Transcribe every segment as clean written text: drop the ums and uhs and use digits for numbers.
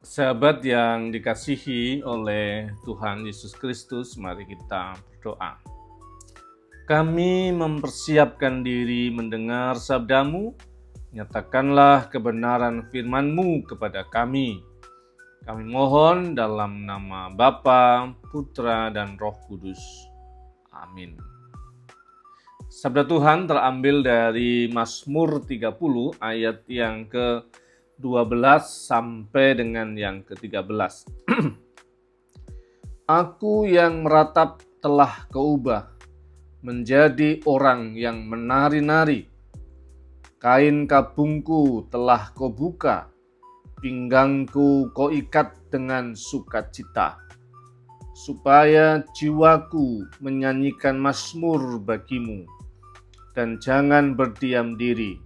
Sahabat yang dikasihi oleh Tuhan Yesus Kristus, mari kita berdoa. Kami mempersiapkan diri mendengar sabda-Mu, nyatakanlah kebenaran firman-Mu kepada kami. Kami mohon dalam nama Bapa, Putra, dan Roh Kudus. Amin. Sabda Tuhan terambil dari Mazmur 30 ayat yang ke-12 sampai dengan yang ke-13. Aku yang meratap telah Kau ubah menjadi orang yang menari-nari. Kain kabungku telah Kau buka, pinggangku Kau ikat dengan sukacita, supaya jiwaku menyanyikan mazmur bagimu, dan jangan berdiam diri,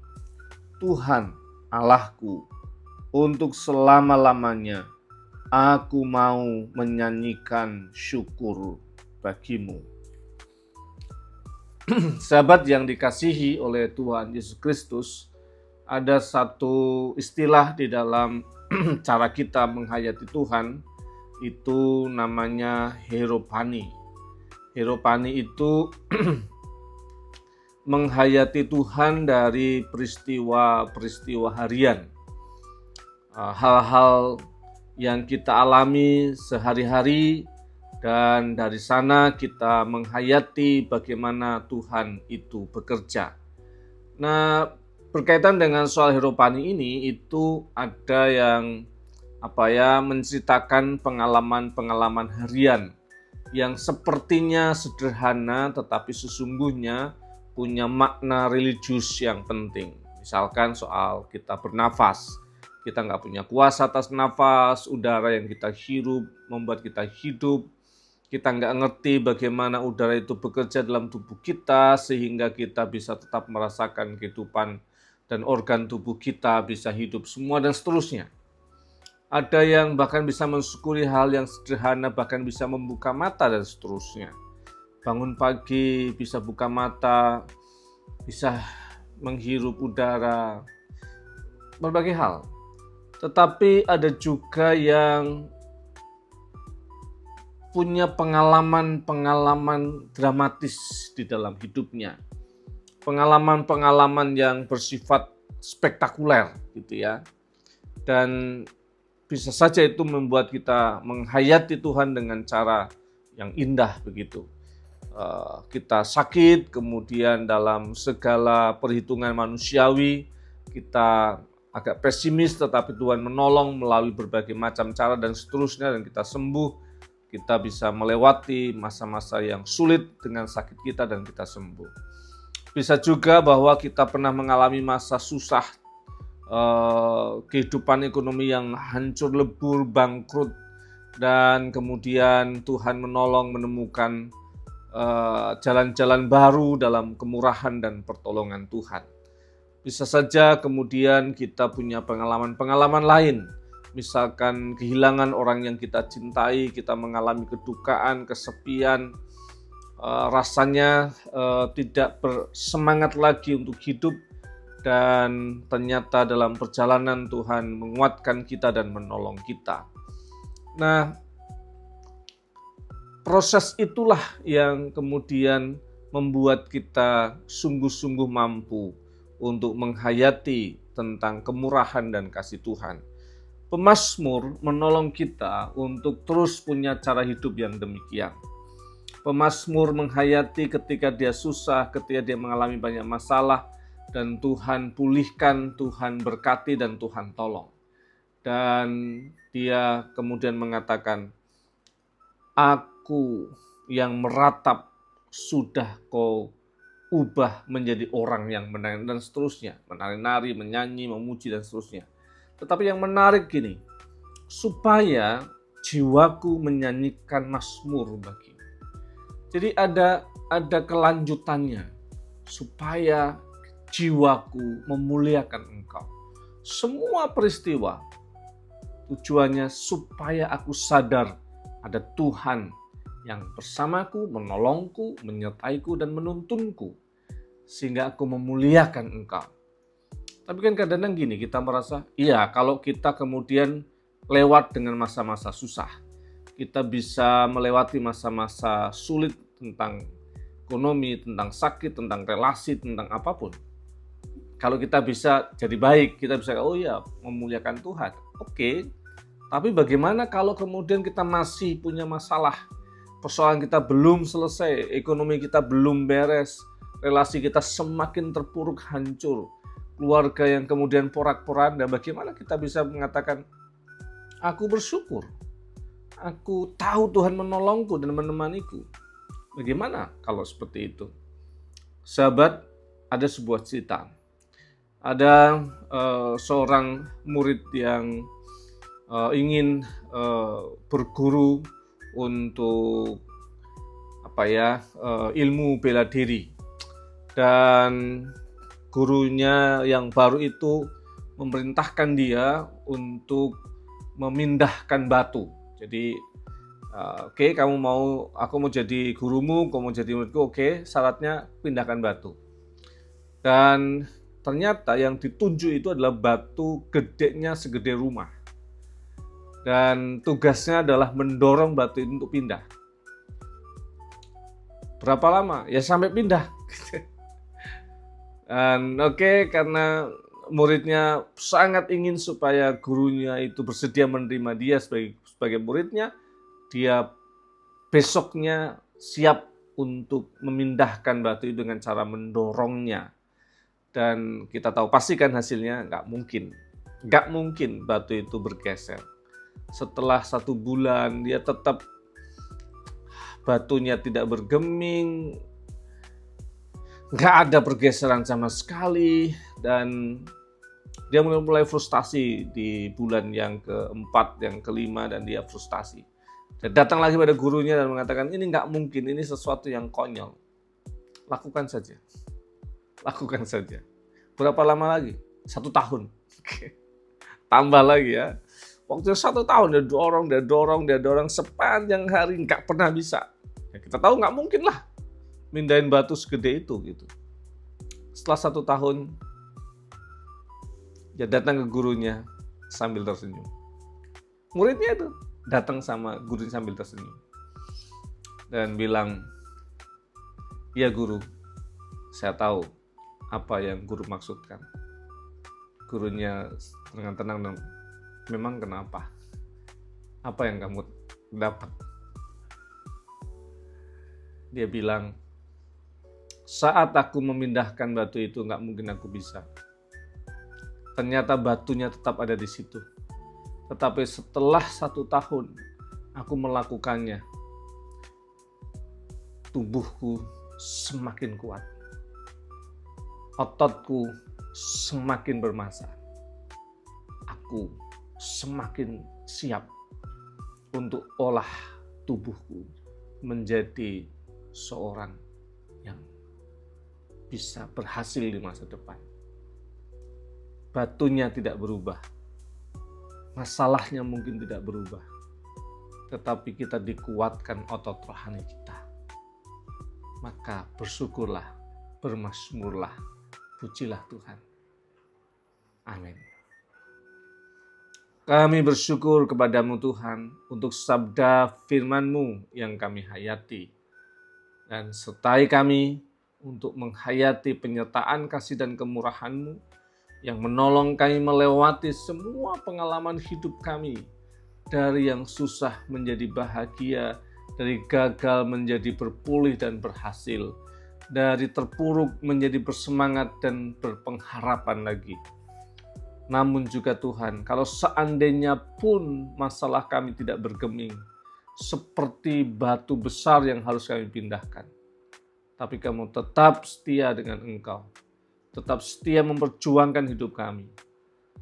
Tuhan Allahku, untuk selama-lamanya aku mau menyanyikan syukur bagimu. Sahabat yang dikasihi oleh Tuhan Yesus Kristus, ada satu istilah di dalam cara kita menghayati Tuhan, itu namanya hieropani. Hieropani itu menghayati Tuhan dari peristiwa-peristiwa harian, hal-hal yang kita alami sehari-hari, dan dari sana kita menghayati bagaimana Tuhan itu bekerja. Nah, berkaitan dengan soal hieropani ini, itu ada yang menceritakan pengalaman-pengalaman harian yang sepertinya sederhana tetapi sesungguhnya punya makna religius yang penting. Misalkan soal kita bernafas, kita nggak punya kuasa atas nafas, udara yang kita hirup membuat kita hidup, kita nggak ngerti bagaimana udara itu bekerja dalam tubuh kita sehingga kita bisa tetap merasakan kehidupan dan organ tubuh kita bisa hidup semua dan seterusnya. Ada yang bahkan bisa mensyukuri hal yang sederhana, bahkan bisa membuka mata dan seterusnya. Bangun pagi, bisa buka mata, bisa menghirup udara, berbagai hal. Tetapi ada juga yang punya pengalaman-pengalaman dramatis di dalam hidupnya. Pengalaman-pengalaman yang bersifat spektakuler gitu ya. Dan bisa saja itu membuat kita menghayati Tuhan dengan cara yang indah begitu. Kita sakit, kemudian dalam segala perhitungan manusiawi kita agak pesimis, tetapi Tuhan menolong melalui berbagai macam cara dan seterusnya, dan kita sembuh. Kita bisa melewati masa-masa yang sulit dengan sakit kita dan kita sembuh. Bisa juga bahwa kita pernah mengalami masa susah, kehidupan ekonomi yang hancur lebur, bangkrut, dan kemudian Tuhan menolong menemukan jalan-jalan baru dalam kemurahan dan pertolongan Tuhan. Bisa saja kemudian kita punya pengalaman-pengalaman lain, misalkan kehilangan orang yang kita cintai, kita mengalami kedukaan, kesepian, rasanya tidak bersemangat lagi untuk hidup, dan ternyata dalam perjalanan Tuhan menguatkan kita dan menolong kita. Nah, proses itulah yang kemudian membuat kita sungguh-sungguh mampu untuk menghayati tentang kemurahan dan kasih Tuhan. Pemazmur menolong kita untuk terus punya cara hidup yang demikian. Pemazmur menghayati ketika dia susah, ketika dia mengalami banyak masalah, dan Tuhan pulihkan, Tuhan berkati, dan Tuhan tolong. Dan dia kemudian mengatakan, aku yang meratap sudah Kau ubah menjadi orang yang menari, dan seterusnya. Menari-nari, menyanyi, memuji, dan seterusnya. Tetapi yang menarik gini, supaya jiwaku menyanyikan mazmur bagimu. Jadi ada kelanjutannya, supaya jiwaku memuliakan Engkau. Semua peristiwa tujuannya supaya aku sadar ada Tuhan yang bersamaku, menolongku, menyertaiku, dan menuntunku, sehingga aku memuliakan Engkau. Tapi kan kadang-kadang gini, kita merasa, iya kalau kita kemudian lewat dengan masa-masa susah. Kita bisa melewati masa-masa sulit tentang ekonomi, tentang sakit, tentang relasi, tentang apapun. Kalau kita bisa jadi baik, kita bisa, oh ya, memuliakan Tuhan. Oke, tapi bagaimana kalau kemudian kita masih punya masalah, persoalan kita belum selesai, ekonomi kita belum beres, relasi kita semakin terpuruk, hancur, keluarga yang kemudian porak-poranda, bagaimana kita bisa mengatakan, aku bersyukur, aku tahu Tuhan menolongku dan menemaniku. Bagaimana kalau seperti itu? Sahabat, ada sebuah cerita. Ada seorang murid yang ingin berguru untuk ilmu bela diri, dan gurunya yang baru itu memerintahkan dia untuk memindahkan batu. Jadi oke, aku mau jadi gurumu, kamu mau jadi muridku, oke, syaratnya pindahkan batu. Dan ternyata yang ditunjuk itu adalah batu gedenya segede rumah. Dan tugasnya adalah mendorong batu itu untuk pindah. Berapa lama? Ya sampai pindah. Dan karena muridnya sangat ingin supaya gurunya itu bersedia menerima dia sebagai muridnya, dia besoknya siap untuk memindahkan batu itu dengan cara mendorongnya. Dan kita tahu pastikan hasilnya nggak mungkin batu itu bergeser. Setelah 1 bulan dia tetap batunya tidak bergeming, nggak ada pergeseran sama sekali, dan dia mulai frustasi di bulan yang keempat, yang kelima, dan dia frustasi. Dan datang lagi pada gurunya dan mengatakan, ini nggak mungkin, ini sesuatu yang konyol. Lakukan saja. Berapa lama lagi? 1 tahun. Tambah lagi ya. Waktu 1 tahun dia dorong sepanjang hari, nggak pernah bisa. Ya, kita tahu nggak mungkin lah mindahin batu segede itu gitu. Setelah 1 tahun, dia datang ke gurunya sambil tersenyum. Muridnya itu datang sama gurunya sambil tersenyum dan bilang, ya guru, saya tahu apa yang guru maksudkan. Gurunya dengan tenang dan, memang kenapa? Apa yang kamu dapat? Dia bilang, saat aku memindahkan batu itu nggak mungkin aku bisa. Ternyata batunya tetap ada di situ. Tetapi setelah 1 tahun aku melakukannya, tubuhku semakin kuat. Ototku semakin bermasa. Aku semakin siap untuk olah tubuhku menjadi seorang yang bisa berhasil di masa depan. Batunya tidak berubah. Masalahnya mungkin tidak berubah. Tetapi kita dikuatkan otot rohani kita. Maka bersyukurlah, bermazmurlah, pujilah Tuhan. Amin. Kami bersyukur kepadamu Tuhan untuk sabda firman-Mu yang kami hayati. Dan sertai kami untuk menghayati penyertaan kasih dan kemurahan-Mu yang menolong kami melewati semua pengalaman hidup kami. Dari yang susah menjadi bahagia, dari gagal menjadi berpulih dan berhasil, dari terpuruk menjadi bersemangat dan berpengharapan lagi. Namun juga Tuhan, kalau seandainya pun masalah kami tidak bergeming, seperti batu besar yang harus kami pindahkan, tapi kamu tetap setia dengan Engkau, tetap setia memperjuangkan hidup kami.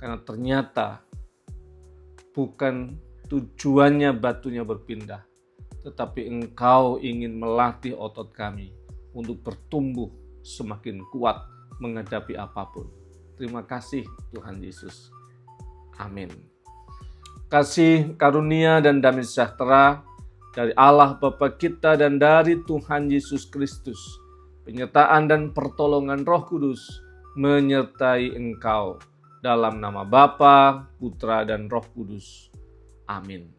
Karena ternyata bukan tujuannya batunya berpindah, tetapi Engkau ingin melatih otot kami untuk bertumbuh semakin kuat menghadapi apapun. Terima kasih Tuhan Yesus. Amin. Kasih, karunia, dan damai sejahtera dari Allah Bapa kita dan dari Tuhan Yesus Kristus, penyertaan dan pertolongan Roh Kudus menyertai engkau dalam nama Bapa, Putra, dan Roh Kudus. Amin.